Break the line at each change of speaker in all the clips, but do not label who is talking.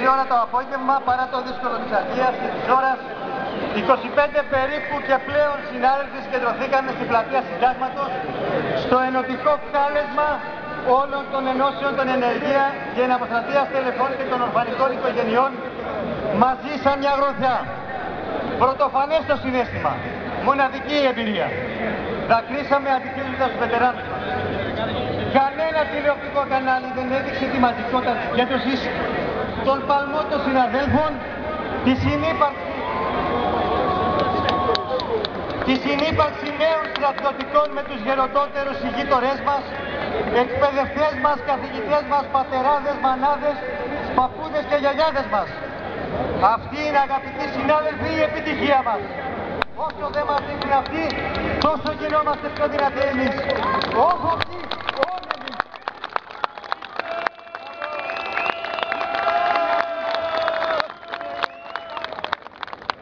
η ώρα το απόγευμα, παρά το δύσκολο της αργίας και της ώρας, 25 περίπου και πλέον συνάδελφοι συγκεντρωθήκαμε στην πλατεία Συντάγματος στο ενωτικό κάλεσμα όλων των ενώσεων των ενεργεία και εναποστρατείας τελεφών και των ορφανικών οικογενειών μαζί σαν μια γροθιά. Πρωτοφανές το συναίσθημα, μοναδική η εμπειρία. Δακρύσαμε αντικρίζοντας τους βετεράνους μας. Κανένα τηλεοπτικό κανάλι δεν έδειξε τη μαζικότητα της συγκέντρωσης, τον παλμό των συναδέλφων, τη συνύπαρξη νέων στρατιωτικών με τους γεροντότερους γείτονές μας, εκπαιδευτές μας, καθηγητές μας, πατεράδες, μανάδες, παππούδες και γιαγιάδες μας. Αυτή είναι, αγαπητοί συνάδελφοι, η επιτυχία μας. Όσο δεν μας δείχνουν αυτοί, τόσο γινόμαστε πιο δυνατοί εμείς. Όχι αυτοί, όλοι εμείς.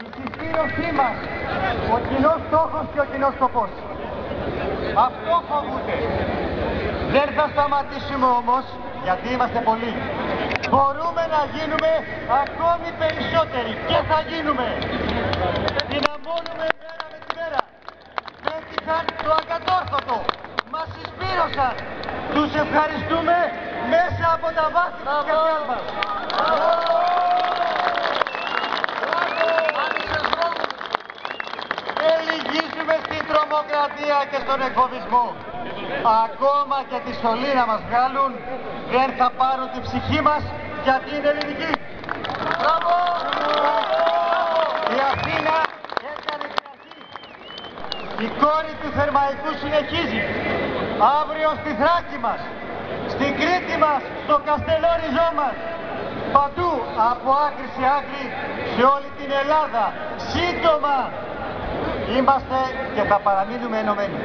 Η συσπήρωσή μας, ο κοινός στόχος και ο κοινός σκοπός. Αυτό φοβούνται. Δεν θα σταματήσουμε όμως, γιατί είμαστε πολλοί. Μπορούμε να γίνουμε ακόμη περισσότεροι και θα γίνουμε. Δυναμώνουμε μέρα με τη μέρα. Πέτυχαν το ακατόρθωτο. Μας συσπήρωσαν. Τους ευχαριστούμε μέσα από τα βάθη της καρδιάς μας. Δεν λυγίζουμε στην τρομοκρατία και στον εκφοβισμό. Ακόμα και τη στολή να μας βγάλουν, δεν θα πάρουν την ψυχή μας, γιατί είναι ελληνική. Μπράβο! Η Αθήνα έκανε την αρχή. Η κόρη του Θερμαϊκού συνεχίζει. Αύριο στη Θράκη μας, στην Κρήτη μας, στο Καστελόριζό μας. Παντού, από άκρη σε άκρη, σε όλη την Ελλάδα. Σύντομα είμαστε και θα παραμείνουμε ενωμένοι.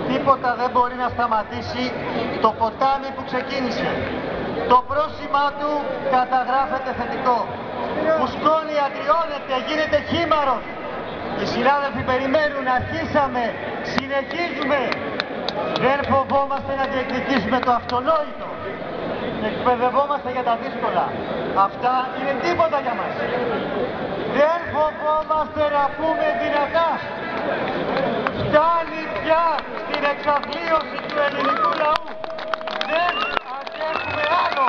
Τίποτα δεν μπορεί να σταματήσει το ποτάμι που ξεκίνησε. Το πρόσημά του καταγράφεται θετικό. Φουσκώνει, αγριώνεται, γίνεται χήμαρος. Οι συνάδελφοι περιμένουν, αρχίσαμε, συνεχίζουμε. Δεν φοβόμαστε να διεκδικήσουμε το αυτονόητο. Εκπαιδευόμαστε για τα δύσκολα. Αυτά είναι τίποτα για μας. Δεν φοβόμαστε να πούμε δυνατά. Φτάνει πια στην εξαθλίωση του ελληνικού λαού. Δεν αντέχουμε άλλο.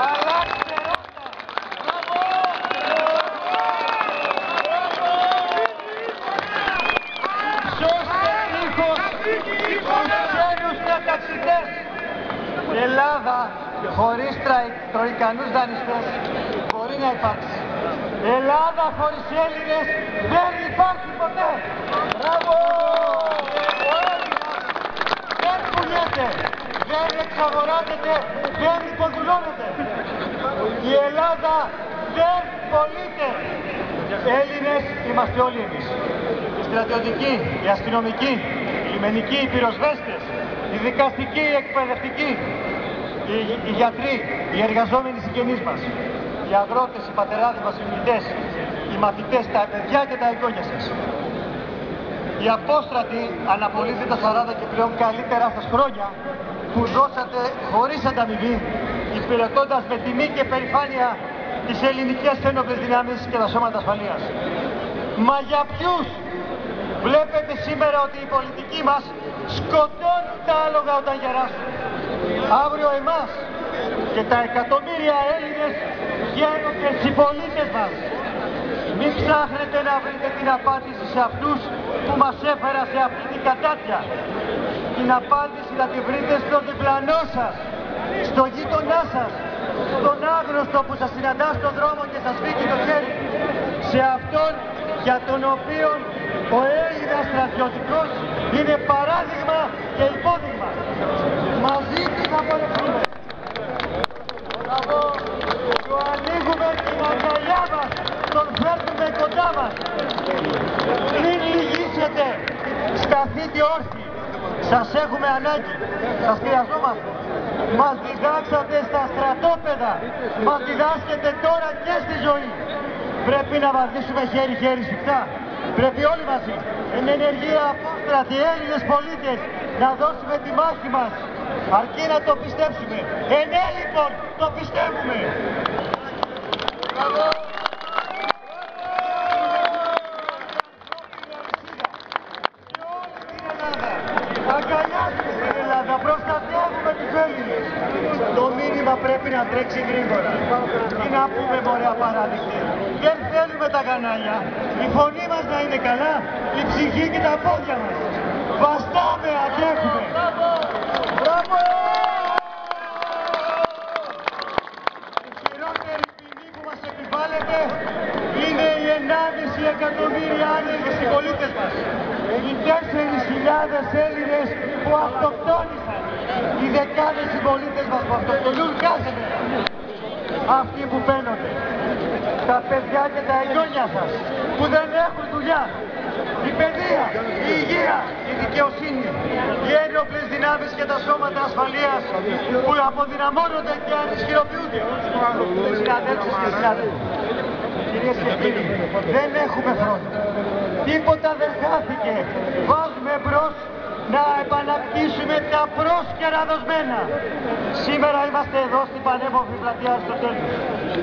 Αλλάξτε ρότα. Σώστε τείχος στους ξένους καταξιτές. Ελλάδα χωρίς τροικανούς δανειστές μπορεί να υπάρξει. Ελλάδα χωρίς Έλληνες δεν υπάρχει ποτέ. Μπράβο! Δεν πουλιέται, δεν εξαγοράζεται, δεν υποδουλώνεται. Η Ελλάδα δεν πωλείται. Έλληνες είμαστε όλοι εμείς. Οι στρατιωτικοί, οι αστυνομικοί, οι λιμενικοί, οι πυροσβέστες, οι δικαστικοί, οι εκπαιδευτικοί, οι γιατροί, οι εργαζόμενοι συγγενείς μας, οι αγρότες, οι πατεράδες μας, οι φοιτητές, οι μαθητές, τα παιδιά και τα εγγόνια σας. Οι απόστρατοι αναπολύθηκαν τα 40 και πλέον καλύτερα σας χρόνια που δώσατε χωρίς ανταμοιβή, υπηρετώντας με τιμή και περηφάνεια τις ελληνικές ένοπλες δυνάμεις και τα σώματα ασφαλείας. Μα για ποιους? Βλέπετε σήμερα ότι οι πολιτικοί μας σκοτώνουν τα άλογα όταν γεράσουν. Αύριο εμάς και τα εκατομμύρια Έλληνες γίνονται συμπολίτες μας. Μην ψάχνετε να βρείτε την απάντηση σε αυτούς που μας έφερα σε αυτή την κατάτια. Την απάντηση να τη βρείτε στον διπλανό σας, στο γείτονά σας, στον άγνωστο που σας συναντά στον δρόμο και σας σφίγγει το χέρι. Σε αυτόν για τον οποίο ο Έλληνας στρατιωτικός είναι παράδειγμα και υπόδειγμα. Μαζί του θα πορευτούμε. Του ανοίγουμε την αγκαλιά μας, τον φέρνουμε κοντά μας. Μην λυγίσετε, σταθείτε όρθιοι. Σας έχουμε ανάγκη, σας χρειαζόμαστε. Μας διδάξατε στα στρατόπεδα, μας διδάσκετε τώρα και στη ζωή. Πρέπει να βαδίσουμε χέρι-χέρι σφιχτά. Πρέπει όλοι μαζί, εν ενεργεία απόστρατοι Έλληνες πολίτες, να δώσουμε τη μάχη μας. Αρκεί να το πιστέψουμε. Ναι λοιπόν, το πιστεύουμε. πούμε μωρέ απαράδεκτη. Δεν θέλουμε τα κανάλια. Η φωνή μας να είναι καλά, η ψυχή και τα πόδια μας. Βαστάμε, αντέχουμε. Μπράβο! Η χειρότερη ποινή που μας επιβάλλεται είναι οι 1,5 εκατομμύρια άνεργοι συμπολίτες μας. Οι 4.000 Έλληνες που αυτοκτόνησαν. Οι δεκάδες συμπολίτες μας που αυτοκτονούν κάθε μέρα. Αυτοί που παίρνονται. Τα παιδιά και τα εγγόνια σας που δεν έχουν δουλειά. Η παιδεία, η υγεία, η δικαιοσύνη, οι ένοπλες δυνάμεις και τα σώματα ασφαλείας που αποδυναμώνονται και ανισχυροποιούνται. Συναδέλφους και συνάδελφοι, κυρίες και κύριοι, δεν έχουμε χρόνο. Τίποτα δεν χάθηκε. Βάζουμε μπρος να επανακτήσουμε τα πρόσκαιρα δοσμένα. Σήμερα είμαστε εδώ στην πανέμορφη πλατεία στο τέλος.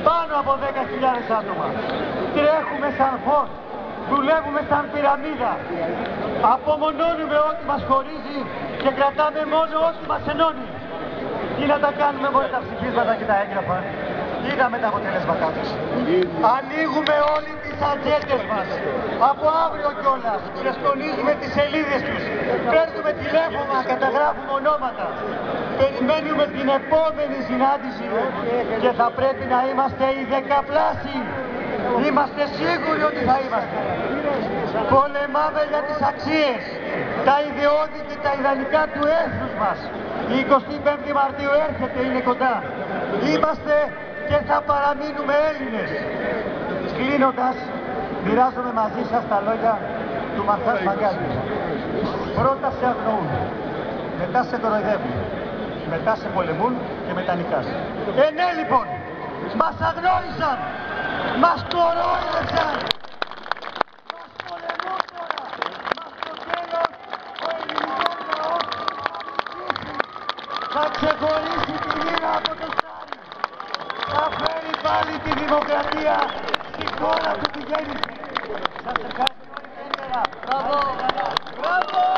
Πάνω από 10.000 άτομα. Τρέχουμε σαν φως. Δουλεύουμε σαν πυραμίδα. Απομονώνουμε ό,τι μας χωρίζει και κρατάμε μόνο ό,τι μας ενώνει. Τι να τα κάνουμε με τα ψηφίσματα και τα έγγραφα. Είδαμε τα αποτελέσματά τους. Ανοίγουμε όλοι τις ατζέντες μας. Από αύριο κιόλας. Ξεσκονίζουμε τις σελίδες τους. Παίρνουμε τηλέφωνα, καταγράφουμε ονόματα. Περιμένουμε την επόμενη συνάντηση και θα πρέπει να είμαστε οι δεκαπλάσιοι. Είμαστε σίγουροι ότι θα είμαστε. Πολεμάμε για τις αξίες, τα ιδεώδη και τα ιδανικά του έθνους μας. Η 25η Μαρτίου έρχεται, είναι κοντά. Είμαστε και θα παραμείνουμε Έλληνες. Κλείνοντας, μοιράζομαι μαζί σας τα λόγια του Μαρθάς Μαγκάλη. Πρώτα σε αγνοούν, μετά σε κοροϊδεύουν, μετά σε πολεμούν και μετά νικάς. Ναι λοιπόν, μας αγνόησαν, μας κορόιδεψαν, μας πολεμούν τώρα, μας στο τέλος ο ελληνικός λαός θα ξεχωρίσει τη μοίρα από το στάρι. Θα φέρει πάλι τη δημοκρατία στη χώρα που τη γέννησε. Σας ευχαριστώ ιδιαίτερα. Μπράβο! Μπράβο!